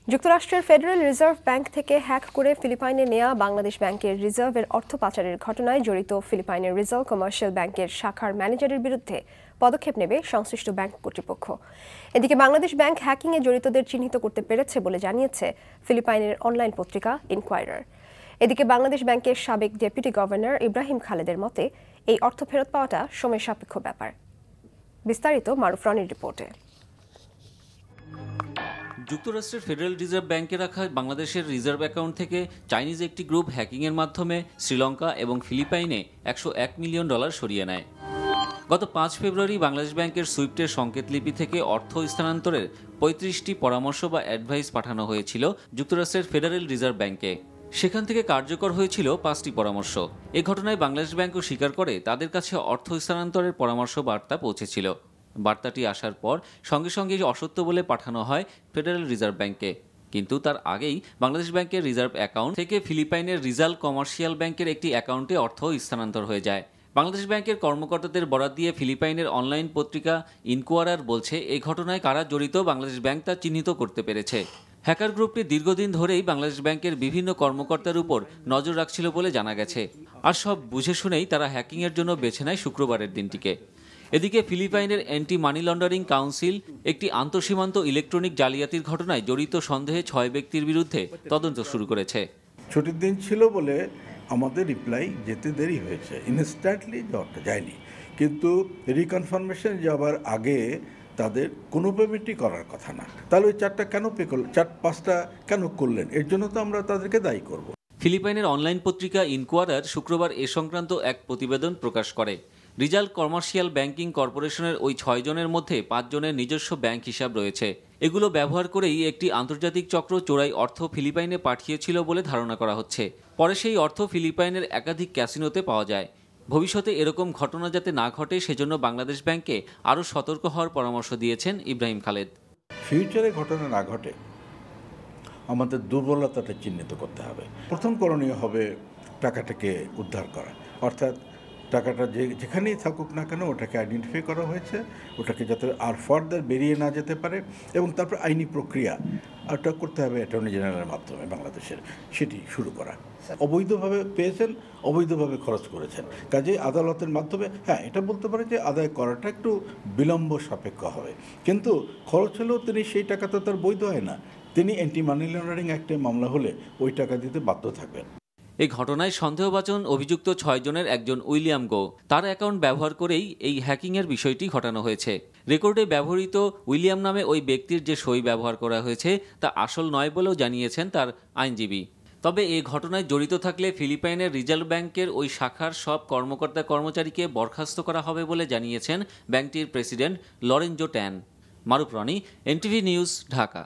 যুক্তরাষ্ট্রের federal reserve bank থেকে hack করে ফিলিপাইনে নেয়া বাংলাদেশ ব্যাংকের রিজার্ভের অর্থ পাচারের ঘটনায় জড়িত ফিলিপাইনের রিজাল কমার্শিয়াল ব্যাংকের শাখার ম্যানেজারের বিরুদ্ধে পদক্ষেপ নেবে সংশ্লিষ্ট ব্যাংক কর্তৃপক্ষ। এদিকে বাংলাদেশ ব্যাংক হ্যাকিংয়ে জড়িতদের চিহ্নিত করতে পেরেছে বলে জানিয়েছে ফিলিপাইনের অনলাইন পত্রিকা ইনকোয়ারার। এদিকে বাংলাদেশ ব্যাংকের সাবেক ডেপুটি গভর্নর ইব্রাহিম খালেদের মতে এই অর্থ ফেরত পাওয়াটা সময় সাপেক্ষ ব্যাপার। বিস্তারিত মারুফ রানীর রিপোর্টে। যুক্তরাষ্ট্রের ফেডারেল রিজার্ভ ব্যাংকে রাখা বাংলাদেশের রিজার্ভ অ্যাকাউন্ট থেকে চাইনিজ একটি গ্রুপ হ্যাকিংয়ের মাধ্যমে শ্রীলঙ্কা এবং ফিলিপাইনে $101 মিলিয়ন সরিয়ে নেয়। গত 5 ফেব্রুয়ারি বাংলাদেশ ব্যাংকের সুইফটের সংকেতলিপি থেকে অর্থ স্থানান্তরের 35টি পরামর্শ বা অ্যাডভাইস পাঠানো হয়েছিল যুক্তরাষ্ট্রের ফেডারেল রিজার্ভ ব্যাংকে। সেখান থেকে কার্যকর হয়েছিল 5টি পরামর্শ। এ ঘটনায় বাংলাদেশ ব্যাংকও স্বীকার করে তাদের কাছে অর্থ স্থানান্তরের পরামর্শ বার্তা পৌঁছেছিল। বার্তাটি আসার পর সঙ্গে সঙ্গে অসত্য বলে পাঠানো হয় ফেডারেল রিজার্ভ ব্যাংকে। কিন্তু তার আগেই বাংলাদেশ ব্যাংকের রিজার্ভ অ্যাকাউন্ট থেকে ফিলিপাইনের রিজাল কমার্শিয়াল ব্যাংকের একটি অ্যাকাউন্টে অর্থ স্থানান্তর হয়ে যায়। বাংলাদেশ ব্যাংকের কর্মকর্তাদের বরাত দিয়ে ফিলিপাইনের অনলাইন পত্রিকা ইনকোয়ারার বলছে, এই ঘটনায় কারা জড়িত বাংলাদেশ ব্যাংক তা চিহ্নিত করতে পেরেছে। হ্যাকার গ্রুপটি দীর্ঘদিন ধরেই বাংলাদেশ ব্যাংকের বিভিন্ন কর্মকর্তার উপর নজর রাখছিল বলে জানা গেছে। আর সব বুঝে শুনেই তারা হ্যাকিংয়ের জন্য বেছে নেয় শুক্রবারের দিনটিকে। এদিকে ফিলিপাইনের অ্যান্টি মানি লন্ডারিং কাউন্সিল একটি আন্তঃসীমান্ত ইলেকট্রনিক জালিয়াতির ঘটনায় জড়িত সন্দেহে 6 ব্যক্তির বিরুদ্ধে তদন্ত শুরু করেছে। ছুটির দিন ছিল বলে আমাদের রিপ্লাই যেতে দেরি হয়েছে, ইনস্ট্যান্টলি যাওয়াটা যায়নি। কিন্তু রিকনফার্মেশন যাওয়ার আগে তাদের কোনো পেমেন্টই করার কথা না। তাহলে ওই 4টা কেন পে করলেন, 4-5টা কেন করলেন? এর জন্য তো আমরা তাদেরকে দায়ী করব। ফিলিপাইনের অনলাইন পত্রিকা ইনকোয়ারার শুক্রবার এ সংক্রান্ত এক প্রতিবেদন প্রকাশ করে। রিজাল কমার্শিয়াল ব্যাংকিং কর্পোরেশনের ওই 6 জনের মধ্যে 5 জনের নিজস্ব ব্যাংক হিসাব রয়েছে। এগুলো ব্যবহার করেই একটি আন্তর্জাতিক চক্র চোরাই অর্থ ফিলিপাইনে পাঠিয়েছিল বলে ধারণা করা হচ্ছে। পরে সেই অর্থ ফিলিপাইনের একাধিক ক্যাসিনোতে পাওয়া যায়। ভবিষ্যতে এরকম ঘটনা যাতে না ঘটে সেজন্য বাংলাদেশ ব্যাংকে আরও সতর্ক হওয়ার পরামর্শ দিয়েছেন ইব্রাহিম খালেদ। ফিউচারে ঘটনা না ঘটে আমাদের দুর্বলতাটা চিহ্নিত করতে হবে। প্রথম করণীয় হবে টাকাটাকে উদ্ধার করা, অর্থাৎ টাকাটা যেখানেই থাকুক না কেন ওটাকে আইডেন্টিফাই করা হয়েছে, ওটাকে যাতে আর ফার্দার বেরিয়ে না যেতে পারে, এবং তারপর আইনি প্রক্রিয়া ওটা করতে হবে অ্যাটর্নি জেনারেলের মাধ্যমে বাংলাদেশের, সেটি শুরু করা। অবৈধভাবে পেয়েছেন, অবৈধভাবে খরচ করেছেন, কাজেই আদালতের মাধ্যমে এটা বলতে পারে যে আদায় করাটা একটু বিলম্ব সাপেক্ষ হবে, কিন্তু খরচ হলেও তিনি সেই টাকা তো তার বৈধ হয় না। তিনি অ্যান্টি মানি লন্ডারিং অ্যাক্টে মামলা হলে ওই টাকা দিতে বাধ্য থাকবেন। এই ঘটনায় সন্দেহভাজন অভিযুক্ত 6 জনের একজন উইলিয়াম গো, তার অ্যাকাউন্ট ব্যবহার করেই এই হ্যাকিংয়ের বিষয়টি ঘটানো হয়েছে। রেকর্ডে ব্যবহৃত উইলিয়াম নামে ওই ব্যক্তির যে সই ব্যবহার করা হয়েছে তা আসল নয় বলেও জানিয়েছেন তার আইনজীবী। তবে এই ঘটনায় জড়িত থাকলে ফিলিপাইনের রিজার্ভ ব্যাংকের ওই শাখার সব কর্মকর্তা কর্মচারীকে বরখাস্ত করা হবে বলে জানিয়েছেন ব্যাংকটির প্রেসিডেন্ট লরেঞ্জো ট্যান। মারুফ রানী, এনটিভি নিউজ, ঢাকা।